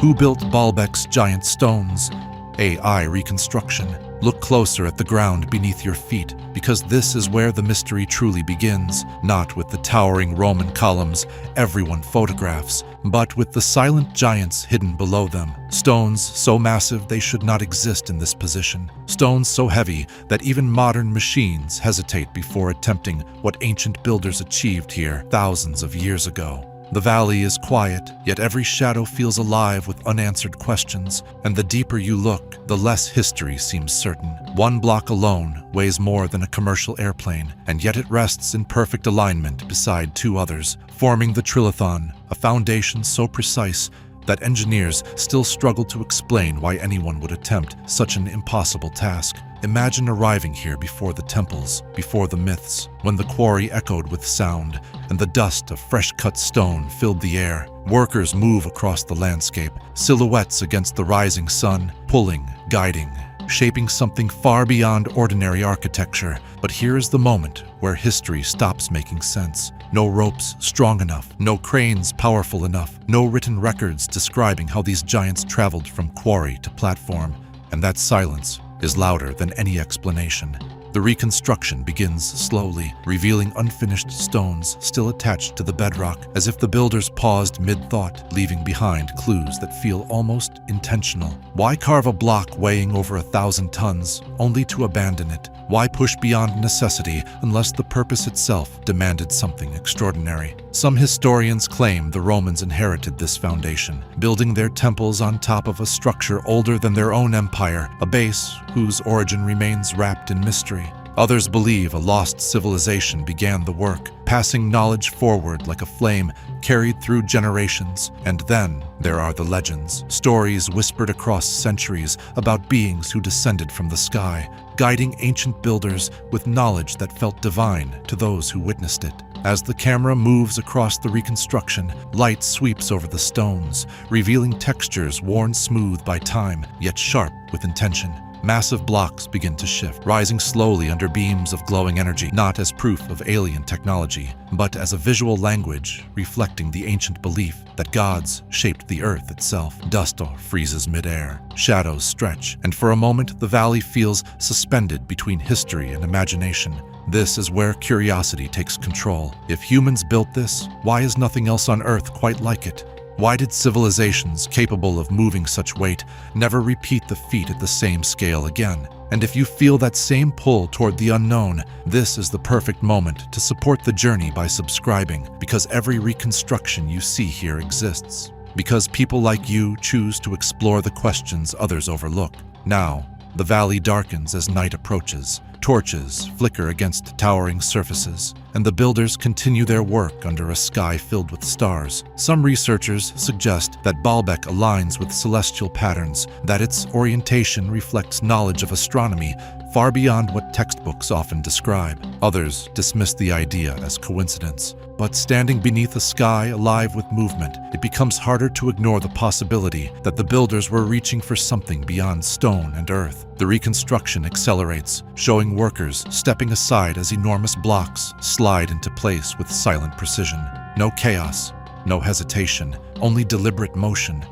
Who built Baalbek's giant stones? AI reconstruction. Look closer at the ground beneath your feet, because this is where the mystery truly begins, not with the towering Roman columns everyone photographs, but with the silent giants hidden below them. Stones so massive they should not exist in this position. Stones so heavy that even modern machines hesitate before attempting what ancient builders achieved here thousands of years ago. The valley is quiet, yet every shadow feels alive with unanswered questions, and the deeper you look, the less history seems certain. One block alone weighs more than a commercial airplane, and yet it rests in perfect alignment beside two others, forming the Trilithon, a foundation so precise that engineers still struggle to explain why anyone would attempt such an impossible task. Imagine arriving here before the temples, before the myths, when the quarry echoed with sound, and the dust of fresh-cut stone filled the air. Workers move across the landscape, silhouettes against the rising sun, pulling, guiding, shaping something far beyond ordinary architecture. But here is the moment where history stops making sense. No ropes strong enough, no cranes powerful enough, no written records describing how these giants traveled from quarry to platform, and that silence is louder than any explanation. The reconstruction begins slowly, revealing unfinished stones still attached to the bedrock, as if the builders paused mid-thought, leaving behind clues that feel almost intentional. Why carve a block weighing over 1,000 tons, only to abandon it? Why push beyond necessity unless the purpose itself demanded something extraordinary? Some historians claim the Romans inherited this foundation, building their temples on top of a structure older than their own empire, a base whose origin remains wrapped in mystery. Others believe a lost civilization began the work, passing knowledge forward like a flame carried through generations. And then there are the legends, stories whispered across centuries about beings who descended from the sky, guiding ancient builders with knowledge that felt divine to those who witnessed it. As the camera moves across the reconstruction, light sweeps over the stones, revealing textures worn smooth by time, yet sharp with intention. Massive blocks begin to shift, rising slowly under beams of glowing energy, not as proof of alien technology, but as a visual language reflecting the ancient belief that gods shaped the earth itself. Dust freezes midair, shadows stretch, and for a moment the valley feels suspended between history and imagination. This is where curiosity takes control. If humans built this, why is nothing else on Earth quite like it? Why did civilizations capable of moving such weight never repeat the feat at the same scale again? And if you feel that same pull toward the unknown, this is the perfect moment to support the journey by subscribing, because every reconstruction you see here exists. Because people like you choose to explore the questions others overlook. Now, the valley darkens as night approaches. Torches flicker against towering surfaces, and the builders continue their work under a sky filled with stars. Some researchers suggest that Baalbek aligns with celestial patterns, that its orientation reflects knowledge of astronomy far beyond what textbooks often describe. Others dismiss the idea as coincidence. But standing beneath a sky alive with movement, it becomes harder to ignore the possibility that the builders were reaching for something beyond stone and earth. The reconstruction accelerates, showing workers stepping aside as enormous blocks slide into place with silent precision. No chaos, no hesitation, only deliberate motion.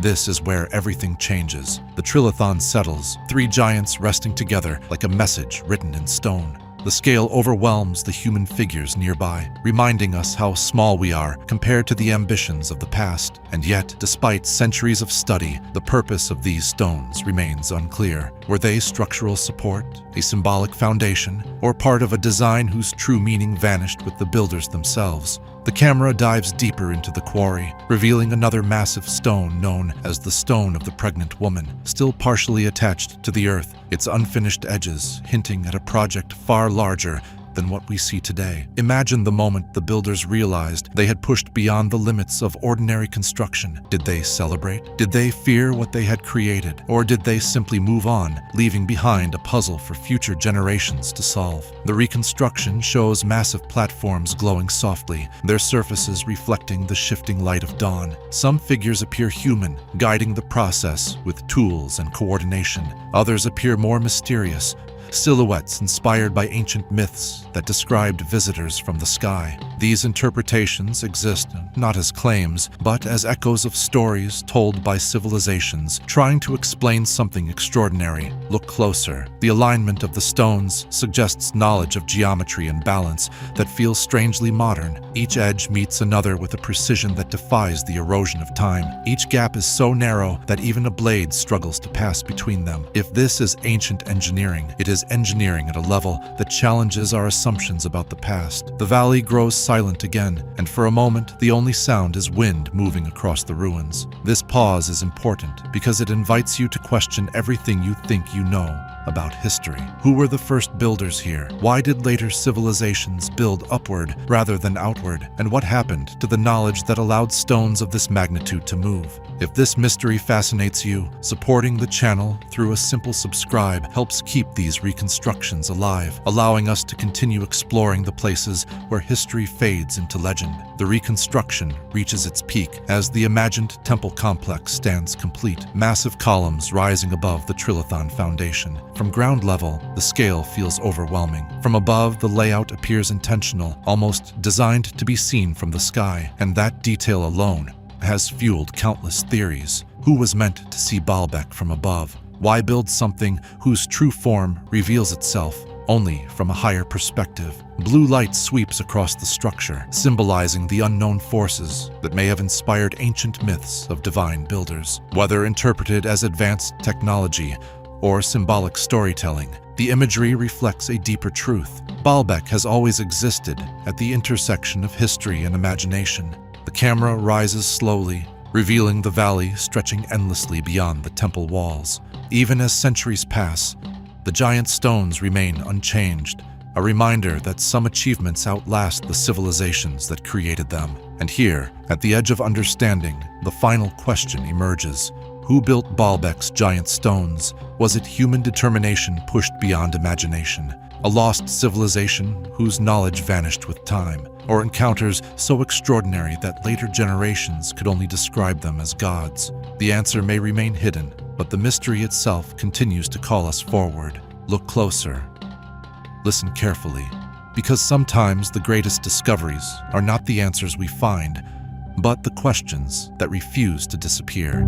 This is where everything changes. The Trilithon settles, three giants resting together like a message written in stone. The scale overwhelms the human figures nearby, reminding us how small we are compared to the ambitions of the past. And yet, despite centuries of study, the purpose of these stones remains unclear. Were they structural support, a symbolic foundation, or part of a design whose true meaning vanished with the builders themselves? The camera dives deeper into the quarry, revealing another massive stone known as the Stone of the Pregnant Woman, still partially attached to the earth, its unfinished edges hinting at a project far larger than what we see today. Imagine the moment the builders realized they had pushed beyond the limits of ordinary construction. Did they celebrate? Did they fear what they had created? Or did they simply move on, leaving behind a puzzle for future generations to solve? The reconstruction shows massive platforms glowing softly, their surfaces reflecting the shifting light of dawn. Some figures appear human, guiding the process with tools and coordination. Others appear more mysterious, silhouettes inspired by ancient myths that described visitors from the sky. These interpretations exist not as claims, but as echoes of stories told by civilizations trying to explain something extraordinary. Look closer. The alignment of the stones suggests knowledge of geometry and balance that feels strangely modern. Each edge meets another with a precision that defies the erosion of time. Each gap is so narrow that even a blade struggles to pass between them. If this is ancient engineering, it is engineering at a level that challenges our assumptions about the past. The valley grows silent again, and for a moment, the only sound is wind moving across the ruins. This pause is important because it invites you to question everything you think you know about history. Who were the first builders here? Why did later civilizations build upward rather than outward? And what happened to the knowledge that allowed stones of this magnitude to move? If this mystery fascinates you, supporting the channel through a simple subscribe helps keep these reconstructions alive, allowing us to continue exploring the places where history fades into legend. The reconstruction reaches its peak as the imagined temple complex stands complete, massive columns rising above the Trilithon foundation. From ground level, the scale feels overwhelming. From above, the layout appears intentional, almost designed to be seen from the sky, and that detail alone has fueled countless theories. Who was meant to see Baalbek from above? Why build something whose true form reveals itself only from a higher perspective? Blue light sweeps across the structure, symbolizing the unknown forces that may have inspired ancient myths of divine builders. Whether interpreted as advanced technology or symbolic storytelling, the imagery reflects a deeper truth. Baalbek has always existed at the intersection of history and imagination. The camera rises slowly, revealing the valley stretching endlessly beyond the temple walls. Even as centuries pass, the giant stones remain unchanged, a reminder that some achievements outlast the civilizations that created them. And here, at the edge of understanding, the final question emerges. Who built Baalbek's giant stones? Was it human determination pushed beyond imagination? A lost civilization whose knowledge vanished with time? Or encounters so extraordinary that later generations could only describe them as gods? The answer may remain hidden, but the mystery itself continues to call us forward. Look closer. Listen carefully, because sometimes the greatest discoveries are not the answers we find, but the questions that refuse to disappear.